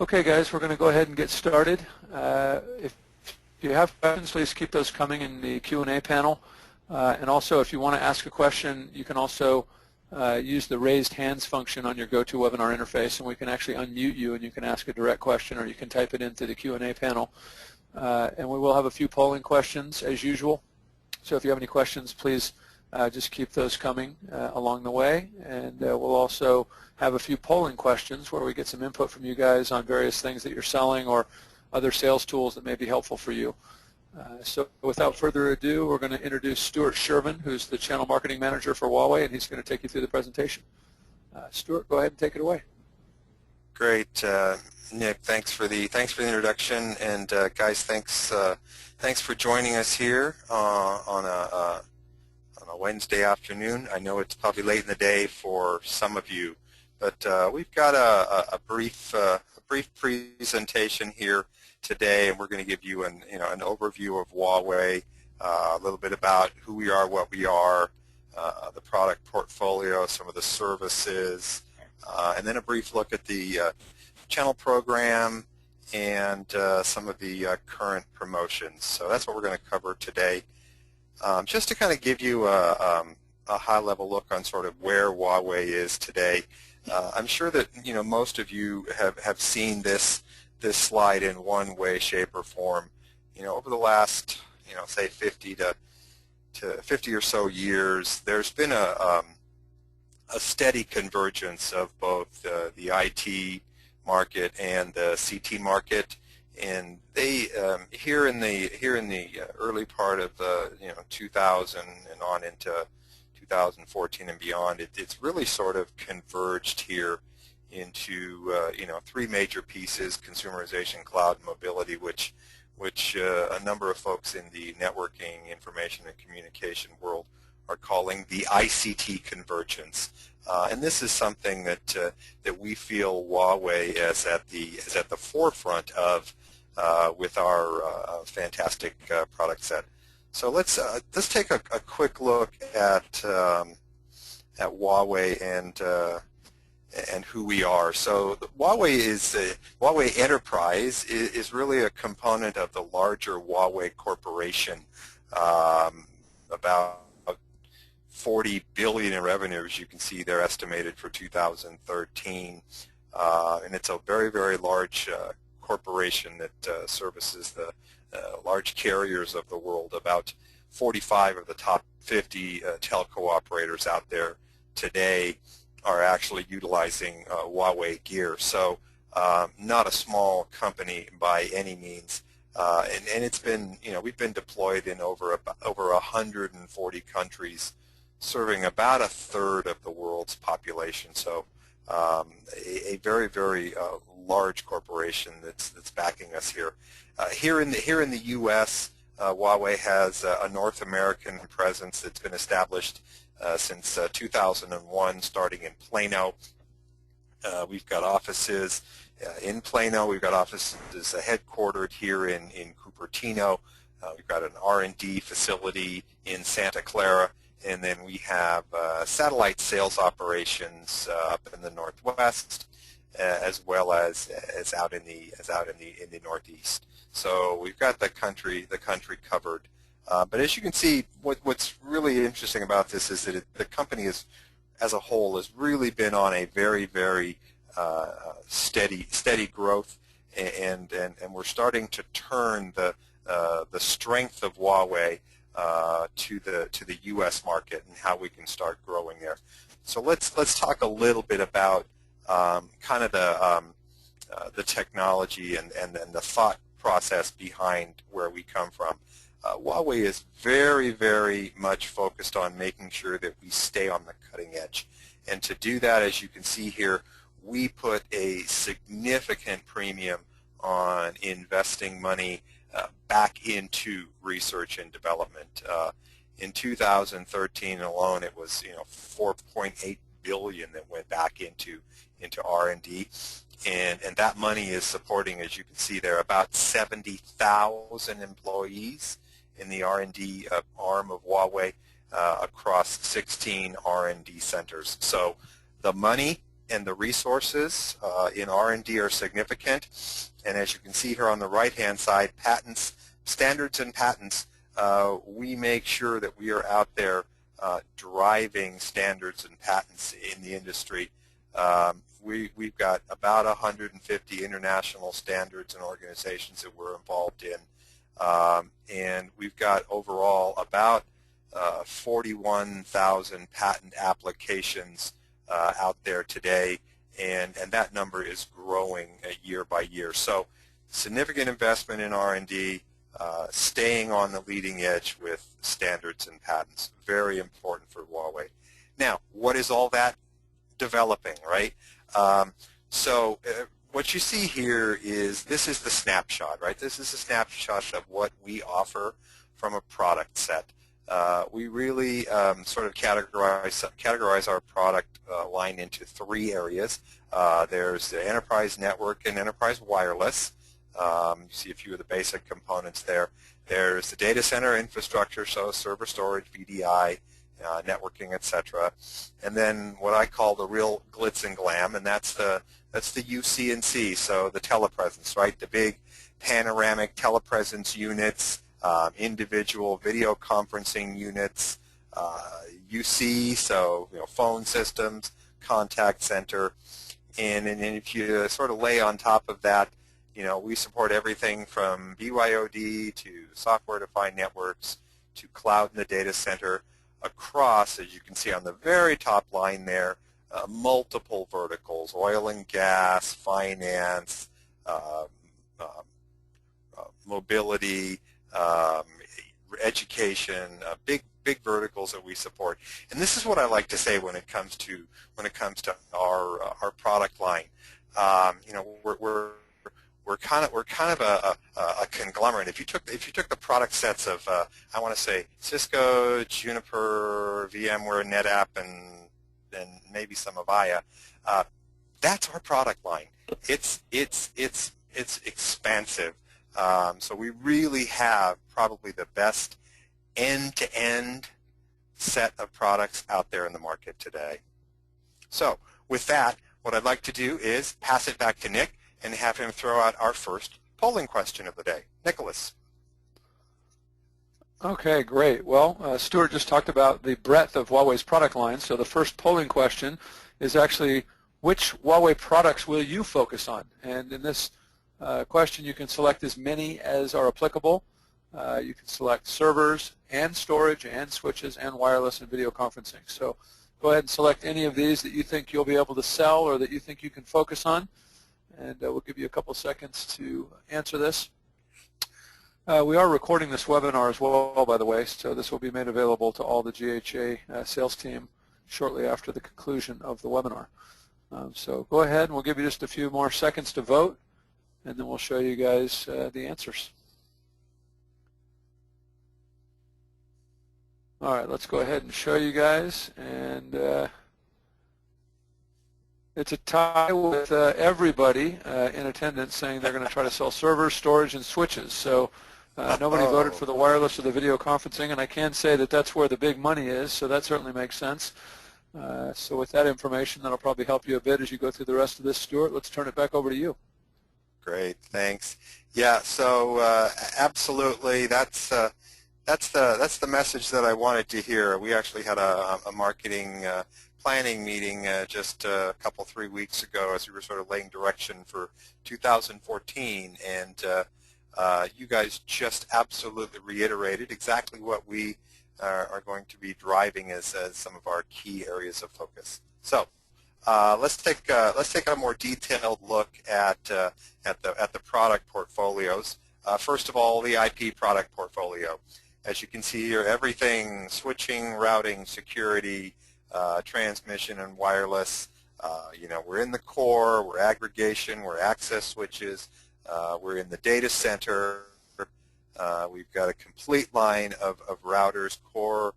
Okay, guys, we're going to go ahead and get started. If you have questions, please keep those coming in the Q&A panel. And also, if you want to ask a question, you can also use the raised hands function on your GoToWebinar interface, and we can actually unmute you, and you can ask a direct question, or you can type it into the Q&A panel. And we will have a few polling questions, as usual. So if you have any questions, please just keep those coming along the way. And we'll also have a few polling questions where we get some input from you guys on various things that you're selling or other sales tools that may be helpful for you. So without further ado, we're going to introduce Stuart Sherman, who's the Channel Marketing Manager for Huawei, and he's going to take you through the presentation. Stuart, go ahead and take it away. Great, Nick. Thanks for the introduction, and guys, thanks for joining us here on a Wednesday afternoon. I know it's probably late in the day for some of you, but we've got a brief presentation here today, and we're going to give you an overview of Huawei, a little bit about who we are, what we are, the product portfolio, some of the services, and then a brief look at the channel program and some of the current promotions. So that's what we're going to cover today. Just to kind of give you a high-level look on sort of where Huawei is today. I'm sure that most of you have seen this slide in one way, shape, or form. Over the last say 50 or so years, there's been a steady convergence of both the IT market and the CT market, and they here in the early part of the 2000 and on into 2014 and beyond, it's really sort of converged here into three major pieces: consumerization, cloud, and mobility, which a number of folks in the networking, information, and communication world are calling the ICT convergence. And this is something that we feel Huawei is at the forefront of with our fantastic product set. So let's take a quick look at Huawei and who we are. So Huawei Enterprise is really a component of the larger Huawei Corporation. About 40 billion in revenue, as you can see, they're estimated for 2013, and it's a very, very large corporation that services the large carriers of the world. About 45 of the top 50 telco operators out there today are actually utilizing Huawei gear. So not a small company by any means, and it's been we've been deployed in over 140 countries, serving about a third of the world's population. So a very, very large corporation that's backing us here. Here in the U.S., Huawei has a North American presence that's been established since 2001, starting in Plano. We've got offices in Plano. We've got offices headquartered here in Cupertino. We've got an R&D facility in Santa Clara, and then we have satellite sales operations up in the Northwest, as well as out in the Northeast. So we've got the country covered. But as you can see, what's really interesting about this is that the company as a whole has really been on a very, very steady growth, and we're starting to turn the strength of Huawei to the U.S. market and how we can start growing there. So let's talk a little bit about kind of the technology and the thought process behind where we come from. Huawei is very, very much focused on making sure that we stay on the cutting edge, and to do that, as you can see here, we put a significant premium on investing money back into research and development. In 2013 alone, it was 4.8 billion that went back into R&D, and that money is supporting, as you can see there, about 70,000 employees in the R&D arm of Huawei across 16 R&D centers. So the money and the resources in R&D are significant. And as you can see here on the right-hand side, patents, standards and patents, we make sure that we are out there driving standards and patents in the industry. We've got about 150 international standards and organizations that we're involved in. And we've got overall about 41,000 patent applications out there today, and that number is growing year by year. So significant investment in R&D, staying on the leading edge with standards and patents. Very important for Huawei. Now, what is all that developing, right? What you see here is, this is the snapshot, right? This is a snapshot of what we offer from a product set. We really sort of categorize our product line into three areas. There's the enterprise network and enterprise wireless. You see a few of the basic components there. There's the data center infrastructure, so server storage, VDI, networking, etc. And then what I call the real glitz and glam, and that's the UC&C, so the telepresence, right? The big panoramic telepresence units, individual video conferencing units, UC, so phone systems, contact center, and if you sort of lay on top of that, we support everything from BYOD to software-defined networks to cloud in the data center across, as you can see on the very top line there, multiple verticals: oil and gas, finance, mobility, education, big verticals that we support. And this is what I like to say when it comes to our product line. We're kind of a conglomerate. If you took the product sets of I want to say Cisco, Juniper, VMware, NetApp, and maybe some Avaya, that's our product line. It's expansive. So we really have probably the best end-to-end set of products out there in the market today. So with that, what I'd like to do is pass it back to Nick and have him throw out our first polling question of the day. Nicholas. Okay, great. Well, Stuart just talked about the breadth of Huawei's product line, so the first polling question is actually, which Huawei products will you focus on? And in this question, you can select as many as are applicable. You can select servers and storage and switches and wireless and video conferencing. So go ahead and select any of these that you think you'll be able to sell or that you think you can focus on. And we'll give you a couple seconds to answer this. We are recording this webinar as well, by the way, so this will be made available to all the GHA sales team shortly after the conclusion of the webinar. So go ahead and we'll give you just a few more seconds to vote, and then we'll show you guys the answers. All right, let's go ahead and show you guys. And it's a tie with everybody in attendance saying they're going to try to sell servers, storage, and switches. So nobody voted for the wireless or the video conferencing, and I can say that that's where the big money is, so that certainly makes sense. So with that information, that'll probably help you a bit as you go through the rest of this, Stuart. Let's turn it back over to you. Great, thanks. Yeah, so absolutely, that's the message that I wanted to hear. We actually had a marketing planning meeting just a couple, 3 weeks ago as we were sort of laying direction for 2014, and you guys just absolutely reiterated exactly what we are going to be driving as some of our key areas of focus. So let's take a more detailed look at the product portfolios. First of all, the IP product portfolio. As you can see here, everything switching, routing, security, transmission, and wireless. We're in the core, we're aggregation, we're access switches, we're in the data center. We've got a complete line of routers, core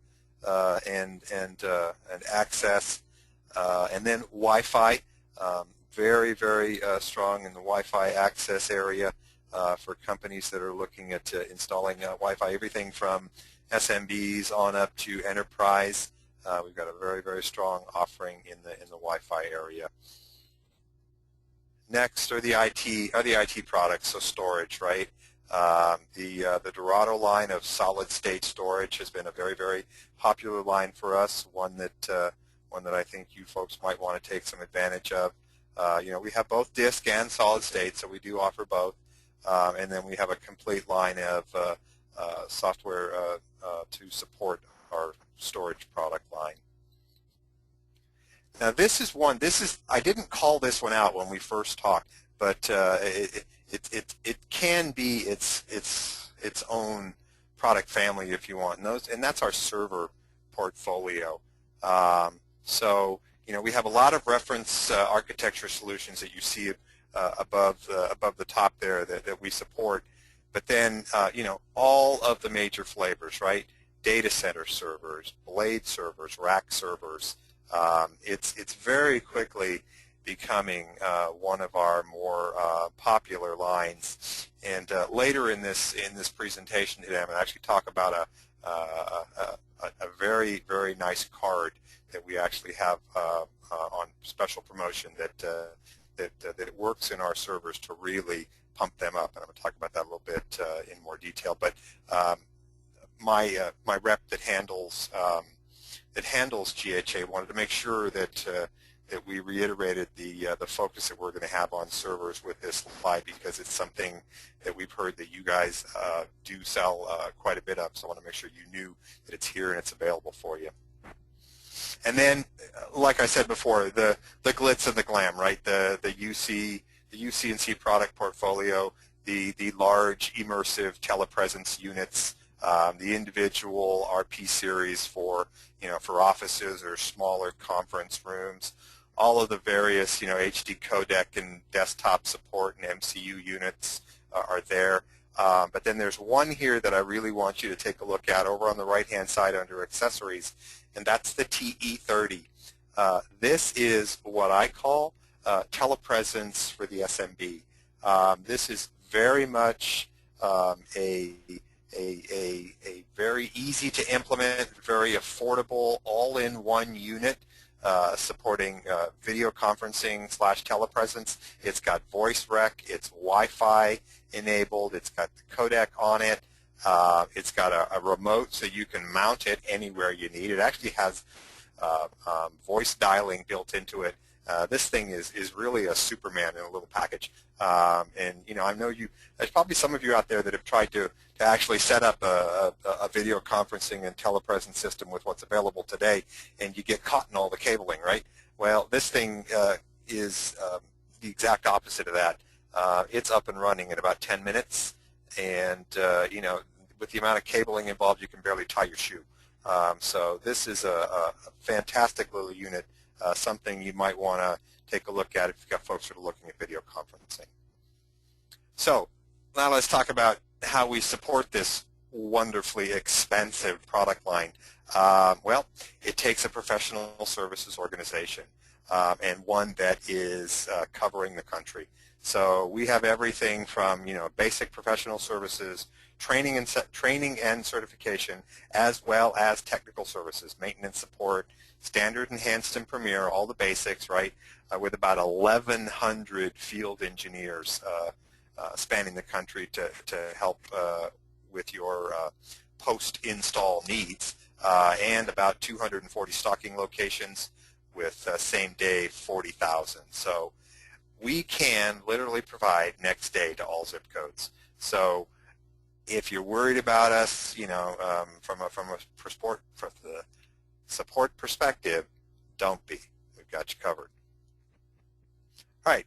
and access, and then Wi-Fi. Very, very strong in the Wi-Fi access area for companies that are looking at installing Wi-Fi, everything from SMBs on up to enterprise. We've got a very, very strong offering in the Wi-Fi area. Next are the IT products, so storage, right? The Dorado line of solid-state storage has been a very, very popular line for us. One that I think you folks might want to take some advantage of. We have both disk and solid-state, so we do offer both. And then we have a complete line of software to support our storage product line. Now I didn't call this one out when we first talked, but it can be its own product family if you want, and that's our server portfolio. So we have a lot of reference architecture solutions that you see above the top there that we support, but then all of the major flavors, right? Data center servers, blade servers, rack servers. It's very quickly becoming one of our more popular lines. And later in this presentation today, I'm going to actually talk about a very, very nice card that we actually have on special promotion that it works in our servers to really pump them up. And I'm going to talk about that a little bit in more detail. But my rep that handles GHA wanted to make sure that we reiterated the focus that we're going to have on servers with this slide, because it's something that we've heard that you guys do sell quite a bit of. So I want to make sure you knew that it's here and it's available for you. And then, like I said before, the glitz and the glam, right? The UC&C product portfolio, the large immersive telepresence units, the individual RP series for offices or smaller conference rooms, all of the various HD codec and desktop support and MCU units are there. But then there's one here that I really want you to take a look at over on the right-hand side under accessories, and that's the TE30. This is what I call telepresence for the SMB. This is very much a very easy to implement, very affordable, all-in-one unit supporting video conferencing / telepresence. It's got voice rec, it's Wi-Fi enabled, it's got the codec on it, it's got a remote so you can mount it anywhere you need. It actually has voice dialing built into it. This thing is really a Superman in a little package. And I know there's probably some of you out there that have tried to actually set up a video conferencing and telepresence system with what's available today, and you get caught in all the cabling, right? Well, this thing is the exact opposite of that. It's up and running in about 10 minutes, and with the amount of cabling involved, you can barely tie your shoe. So this is a fantastic little unit, something you might want to take a look at if you've got folks that are looking at video conferencing. So now let's talk about how we support this wonderfully expensive product line. Well, it takes a professional services organization and one that is covering the country. So we have everything from basic professional services, training and certification, as well as technical services, maintenance support, standard, enhanced, and premier, all the basics, right? With about 1,100 field engineers spanning the country to help with your post-install needs, and about 240 stocking locations with same-day 40,000. So we can literally provide next day to all zip codes. So if you're worried about us, from the support perspective, don't be. We've got you covered. All right,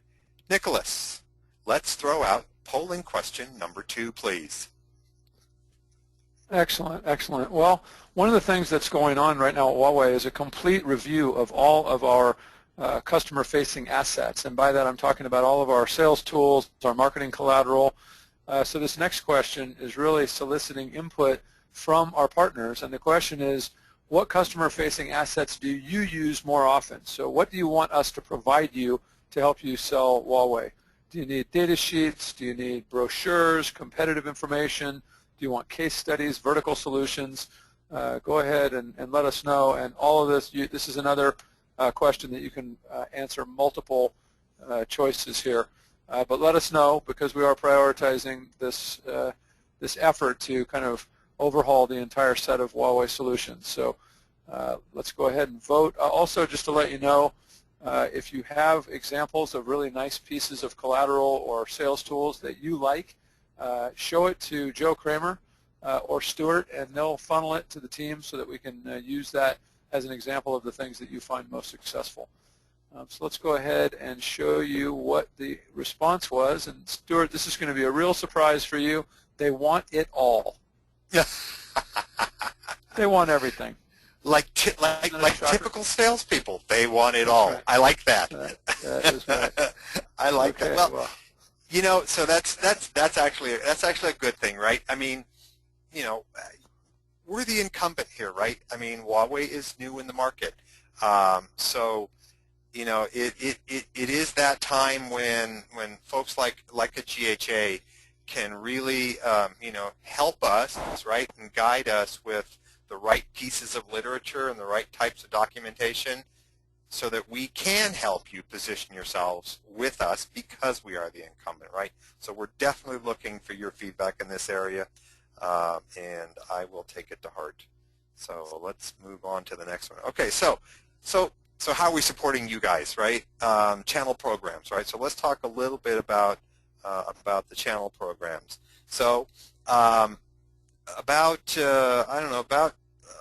Nicholas, let's throw out polling question number 2, please. Excellent, excellent. Well, one of the things that's going on right now at Huawei is a complete review of all of our customer-facing assets. And by that, I'm talking about all of our sales tools, our marketing collateral. So this next question is really soliciting input from our partners. And the question is, what customer-facing assets do you use more often? So what do you want us to provide you to help you sell Huawei? Do you need data sheets? Do you need brochures, competitive information? Do you want case studies, vertical solutions? go ahead and let us know. And all of this, this is another question that you can answer multiple choices here. But let us know, because we are prioritizing this this effort to kind of overhaul the entire set of Huawei solutions. So let's go ahead and vote. Also, just to let you know, if you have examples of really nice pieces of collateral or sales tools that you like, show it to Joe Kramer or Stuart, and they'll funnel it to the team so that we can use that as an example of the things that you find most successful. So let's go ahead and show you what the response was. And Stuart, this is going to be a real surprise for you. They want it all. Yeah. They want everything. Like typical salespeople, they want it all. Right. I like that. That is right. I like Okay, that. Well, you know, so that's actually a good thing, right? I mean, you know, we're the incumbent here, right? I mean, Huawei is new in the market, so you know, it is that time when folks like a GHA can really you know, help us, right, and guide us with the right pieces of literature and the right types of documentation, so that we can help you position yourselves with us, because we are the incumbent, right? So we're definitely looking for your feedback in this area, and I will take it to heart. So let's move on to the next one. Okay, so how are we supporting you guys, right? Channel programs, right? So let's talk a little bit about the channel programs. So about I don't know, about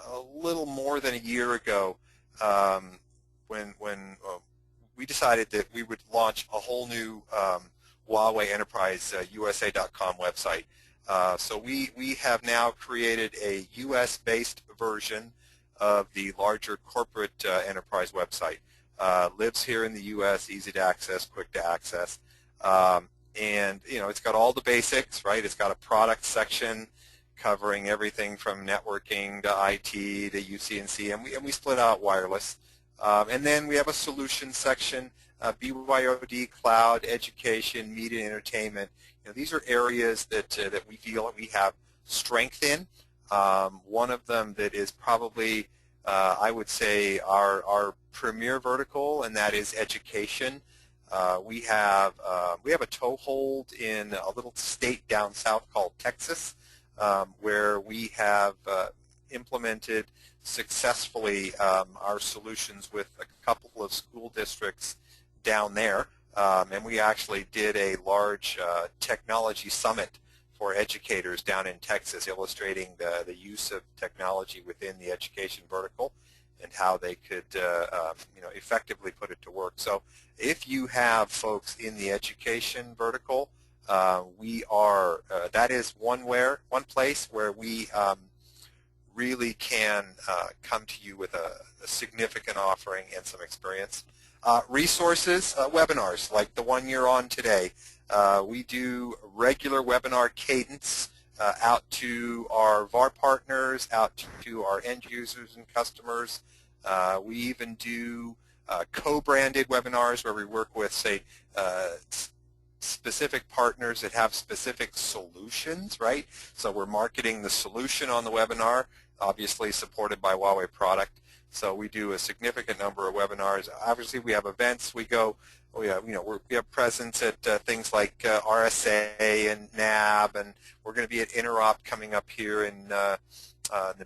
a little more than a year ago, when we decided that we would launch a whole new Huawei Enterprise USA.com website. So we have now created a US-based version of the larger corporate enterprise website. Lives here in the US, easy to access, quick to access, and you know, it's got all the basics, right? It's got a product section covering everything from networking to IT to UC&C, and we split out wireless. And then we have a solutions section, BYOD, cloud, education, media, and entertainment. You know, these are areas that we feel that we have strength in. One of them that is probably, I would say, our premier vertical, and that is education. We have a toehold in a little state down south called Texas, where we have implemented successfully our solutions with a couple of school districts down there, and we actually did a large technology summit for educators down in Texas, illustrating the use of technology within the education vertical and how they could you know, effectively put it to work. So if you have folks in the education vertical, we are that is one place where we really can come to you with a significant offering and some experience. Resources, webinars like the one you're on today. We do regular webinar cadence out to our VAR partners, out to our end users and customers. We even do co-branded webinars where we work with, say, specific partners that have specific solutions, right? So we're marketing the solution on the webinar, obviously supported by Huawei product. So we do a significant number of webinars. Obviously, we have events. We go, we have presence at things like RSA and NAB, and we're going to be at Interop coming up here in the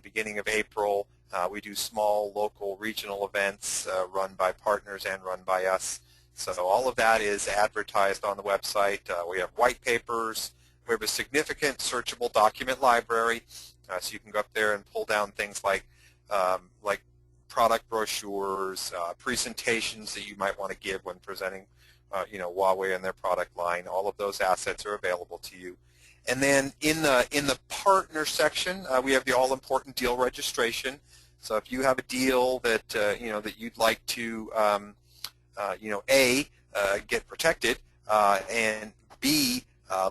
beginning of April. We do small, local, regional events run by partners and run by us. So all of that is advertised on the website. We have white papers. We have a significant searchable document library, so you can go up there and pull down things like product brochures, presentations that you might want to give when presenting, Huawei and their product line. All of those assets are available to you. And then in the partner section, we have the all-important deal registration. So if you have a deal that that you'd like to get protected, and B,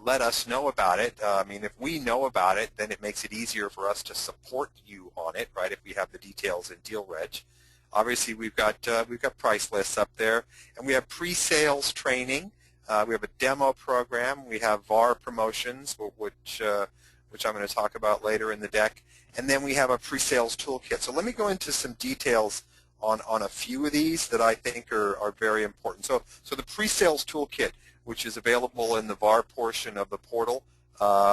let us know about it. I mean, if we know about it, then it makes it easier for us to support you on it, right? If we have the details in deal reg. Obviously, we've got price lists up there, and we have pre-sales training. We have a demo program. We have VAR promotions, which I'm going to talk about later in the deck. and then we have a pre-sales toolkit. So let me go into some details on a few of these that I think are very important. So the pre-sales toolkit, which is available in the VAR portion of the portal,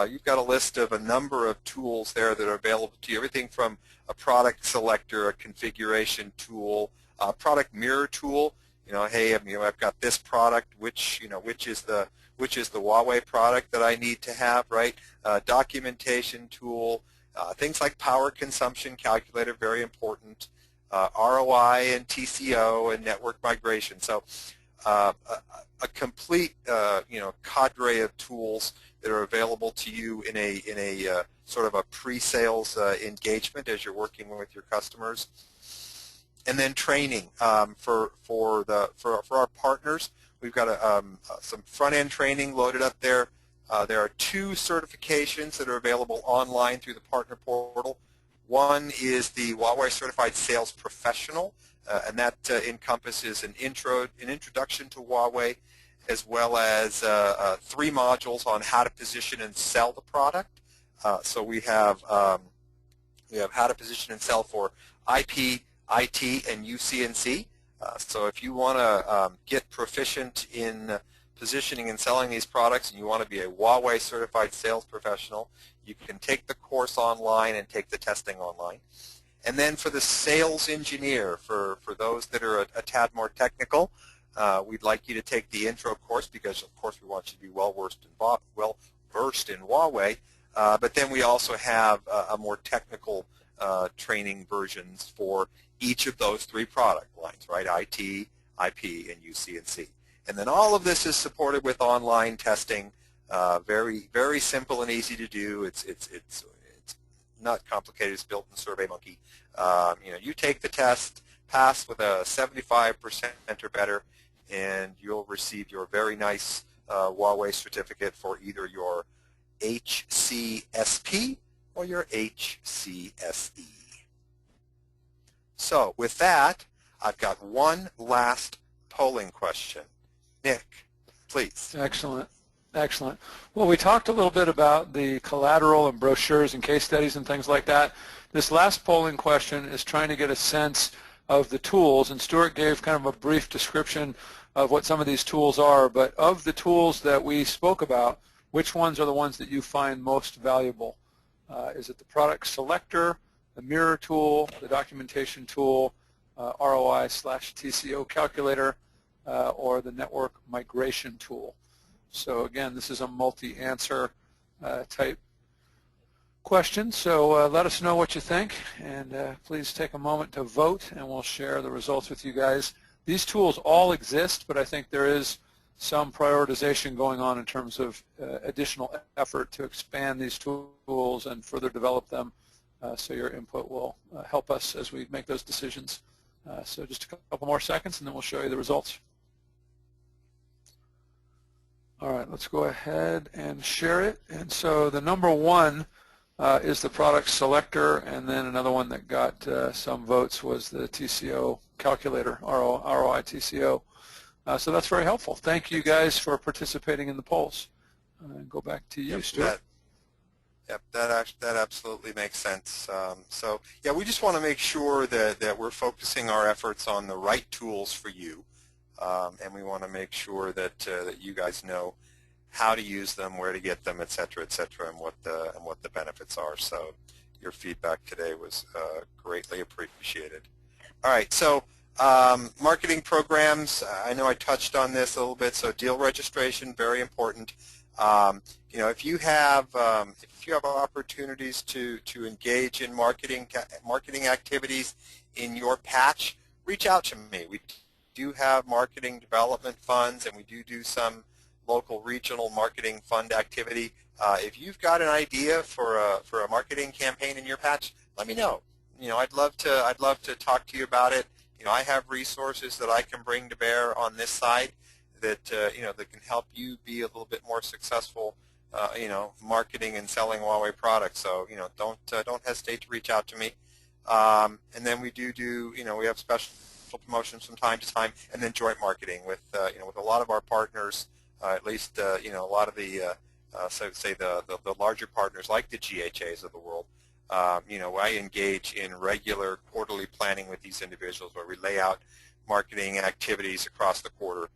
you've got a list of a number of tools there that are available to you, everything from a product selector, a configuration tool, a product mirror tool. Hey, I've got this product, which is the Huawei product that I need to have, right? Documentation tool, things like power consumption calculator, very important. ROI and TCO and network migration. So a complete cadre of tools that are available to you in a sort of a pre-sales engagement as you're working with your customers. And then training for our partners. We've got some front-end training loaded up there. There are 2 certifications that are available online through the partner portal. One is the Huawei Certified Sales Professional, and that encompasses an introduction to Huawei, as well as 3 modules on how to position and sell the product. So we have how to position and sell for IP, IT, and UC&C. So if you want to get proficient in positioning and selling these products, and you want to be a Huawei Certified Sales Professional, you can take the course online and take the testing online. And then for the sales engineer, for those that are a tad more technical, we'd like you to take the intro course, because of course we want you to be well versed in Huawei. But then we also have a more technical training versions for each of those 3 product lines, right? IT, IP, and UC&C. And then all of this is supported with online testing. Very, very simple and easy to do. It's not complicated. It's built in SurveyMonkey. You take the test, pass with a 75% or better, and you'll receive your very nice Huawei certificate for either your HCSP or your HCSE. So with that, I've got one last polling question. Nick, please. Excellent. Excellent. Well, we talked a little bit about the collateral and brochures and case studies and things like that. This last polling question is trying to get a sense of the tools, and Stuart gave kind of a brief description of what some of these tools are, but of the tools that we spoke about, which ones are the ones that you find most valuable? Is it the product selector, the mirror tool, the documentation tool, ROI/TCO calculator, or the network migration tool? So again, this is a multi-answer type question, so let us know what you think, and please take a moment to vote, and we'll share the results with you guys. These tools all exist, but I think there is some prioritization going on in terms of additional effort to expand these tools and further develop them, so your input will help us as we make those decisions. So just a couple more seconds, and then we'll show you the results. All right, let's go ahead and share it. And so the number 1 is the product selector, and then another one that got some votes was the TCO calculator, ROI TCO. So that's very helpful. Thank you guys for participating in the polls. Go back to you, Stuart. That absolutely makes sense. So yeah, we just want to make sure that we're focusing our efforts on the right tools for you. And we want to make sure that you guys know how to use them, where to get them, et cetera, and what the benefits are. So your feedback today was greatly appreciated. All right, so marketing programs. I know I touched on this a little bit. So deal registration, very important. If you have opportunities to engage in marketing activities in your patch, reach out to me. We do have marketing development funds, and we do some local regional marketing fund activity. If you've got an idea for a marketing campaign in your patch, let me know. I'd love to talk to you about it. I have resources that I can bring to bear on this side that that can help you be a little bit more successful marketing and selling Huawei products. So don't hesitate to reach out to me. And then we we have special promotions from time to time, and then joint marketing with with a lot of our partners, at least a lot of the so say the larger partners like the GHAs of the world. I engage in regular quarterly planning with these individuals where we lay out marketing activities across the quarter.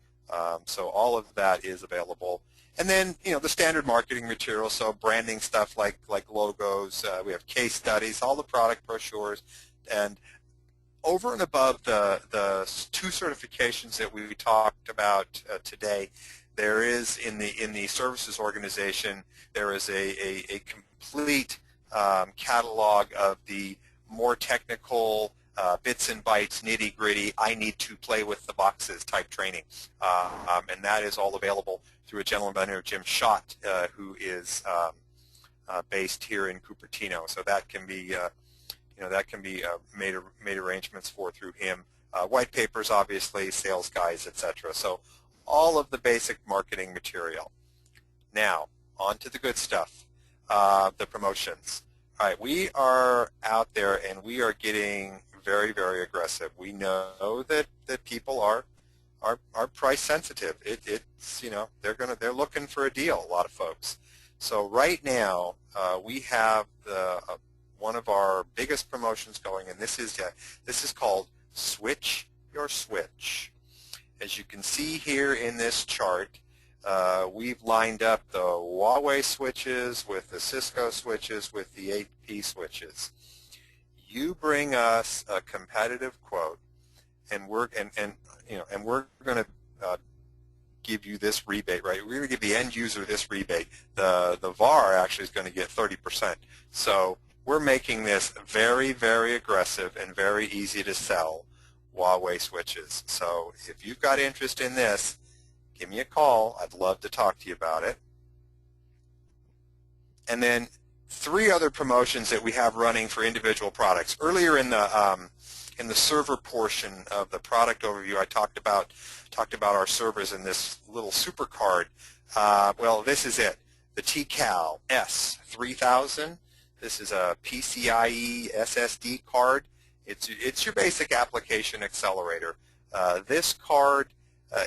So all of that is available. And then, the standard marketing material, so branding stuff like logos. We have case studies, all the product brochures, and over and above the two certifications that we talked about today, there is in the services organization, there is a complete catalog of the more technical bits and bytes, nitty-gritty, I need to play with the boxes type training. And that is all available through a gentleman by the name of Jim Schott, who is based here in Cupertino. So that can be made arrangements for through him. White papers, obviously, sales guides, etc. So all of the basic marketing material. Now, on to the good stuff, the promotions. All right, we are out there and we are getting very, very aggressive. We know that people are price sensitive. It's they're looking for a deal. A lot of folks. So right now we have one of our biggest promotions going, and this is called Switch Your Switch. As you can see here in this chart, we've lined up the Huawei switches with the Cisco switches with the 8P switches. You bring us a competitive quote, and we're going to give you this rebate, right? We're going to give the end user this rebate. The VAR actually is going to get 30%. So we're making this very, very aggressive and very easy to sell Huawei switches. So if you've got interest in this, give me a call. I'd love to talk to you about it. And then three other promotions that we have running for individual products. Earlier in the server portion of the product overview, I talked about our servers in this little super card. Well, this is it, the TCAL S3000. This is a PCIe SSD card. It's your basic application accelerator. This card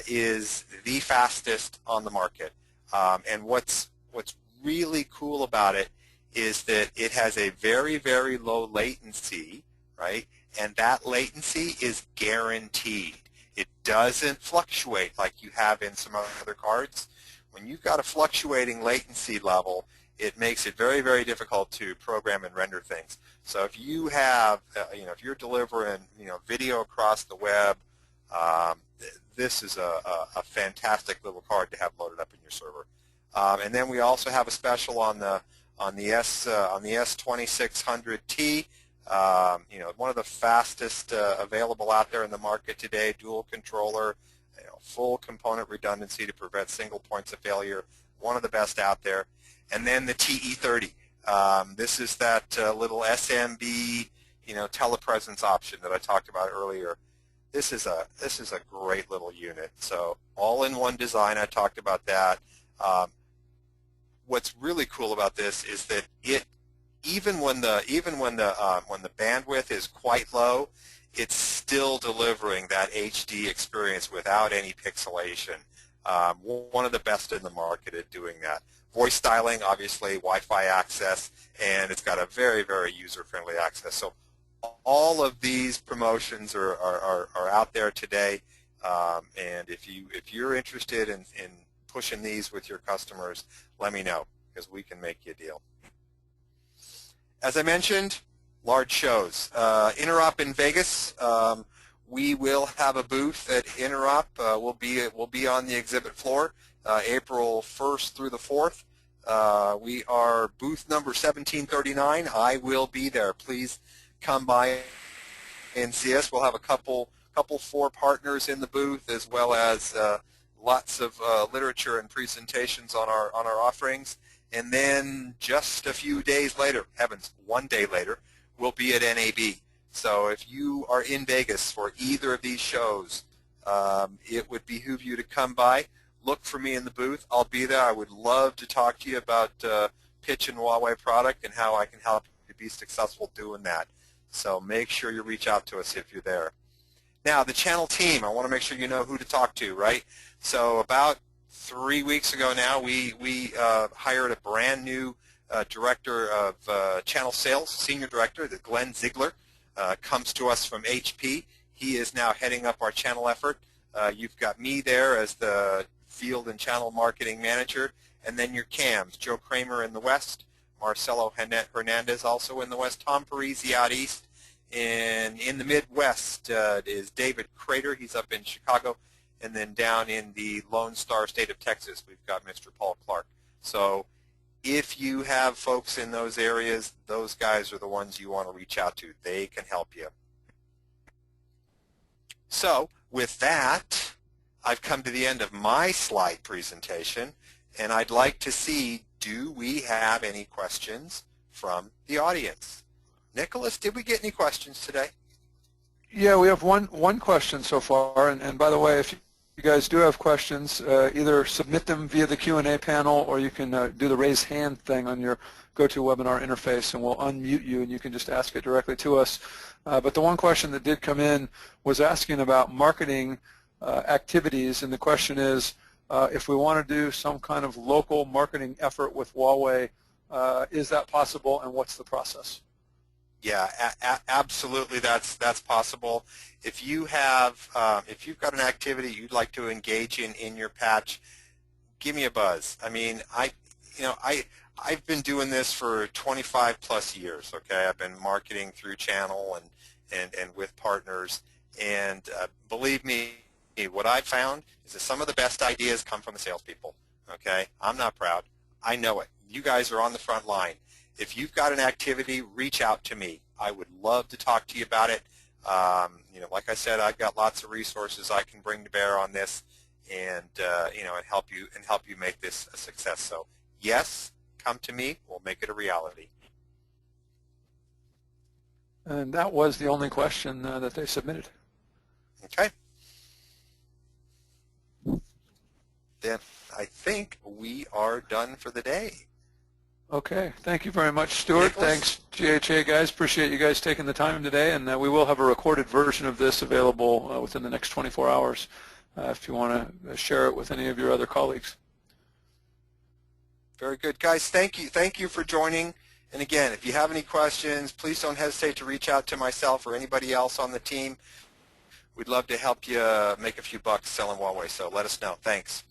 is the fastest on the market, and what's really cool about it is that it has a very, very low latency, right? And that latency is guaranteed. It doesn't fluctuate like you have in some other cards. When you've got a fluctuating latency level, it makes it very, very difficult to program and render things. So if you have, if you're delivering, video across the web, this is a fantastic little card to have loaded up in your server. And then we also have a special on the S2600T. One of the fastest available out there in the market today, dual controller, full component redundancy to prevent single points of failure, one of the best out there. And then the TE30. This is that little SMB, telepresence option that I talked about earlier. This is a great little unit. So all-in-one design. I talked about that. What's really cool about this is that even when the bandwidth is quite low, it's still delivering that HD experience without any pixelation. One of the best in the market at doing that. Voice styling, obviously, Wi-Fi access, and it's got a very, very user-friendly access. So all of these promotions are out there today, and if you're interested in pushing these with your customers, let me know, because we can make you a deal. As I mentioned, large shows. Interop in Vegas. We will have a booth at Interop. We'll be on the exhibit floor April 1st through the 4th. We are booth number 1739. I will be there. Please come by and see us. We'll have a couple 4 partners in the booth, as well as lots of literature and presentations on our offerings. And then just a few days later, heavens, one day later, we'll be at NAB. So if you are in Vegas for either of these shows, it would behoove you to come by. Look for me in the booth. I'll be there. I would love to talk to you about pitching Huawei product and how I can help you be successful doing that. So make sure you reach out to us if you're there. Now, the channel team, I want to make sure you know who to talk to, right? So about 3 weeks ago now, we hired a brand new Director of Channel Sales, Senior Director, the Glenn Ziegler, comes to us from HP. He is now heading up our channel effort. You've got me there as the Field and Channel Marketing Manager, and then your CAMs, Joe Kramer in the West, Marcelo Hernandez also in the West, Tom Parisi out East, and in the Midwest is David Crater, he's up in Chicago, and then down in the Lone Star State of Texas, we've got Mr. Paul Clark. So if you have folks in those areas, those guys are the ones you want to reach out to. They can help you. So with that, I've come to the end of my slide presentation, and I'd like to see, do we have any questions from the audience? Nicholas, did we get any questions today? Yeah, we have one question so far, and by the way, if you guys do have questions, either submit them via the Q&A panel, or you can do the raise hand thing on your GoToWebinar interface, and we'll unmute you, and you can just ask it directly to us. But the one question that did come in was asking about marketing activities, and the question is, if we want to do some kind of local marketing effort with Huawei, is that possible, and what's the process? Yeah, absolutely. That's possible. If you have, if you've got an activity you'd like to engage in your patch, give me a buzz. I mean, I've been doing this for 25 plus years. Okay, I've been marketing through channel and with partners, and believe me, what I've found is that some of the best ideas come from the salespeople. Okay, I'm not proud. I know it. You guys are on the front line. If you've got an activity, reach out to me. I would love to talk to you about it. Like I said, I've got lots of resources I can bring to bear on this, and and help you make this a success. So yes, come to me. We'll make it a reality. And that was the only question that they submitted. Okay. Then I think we are done for the day. Okay, thank you very much, Stuart. Nicholas? Thanks, GHA guys. Appreciate you guys taking the time today, and we will have a recorded version of this available within the next 24 hours if you want to share it with any of your other colleagues. Very good, guys. Thank you. Thank you for joining. And again, if you have any questions, please don't hesitate to reach out to myself or anybody else on the team. We'd love to help you make a few bucks selling Huawei, so let us know. Thanks.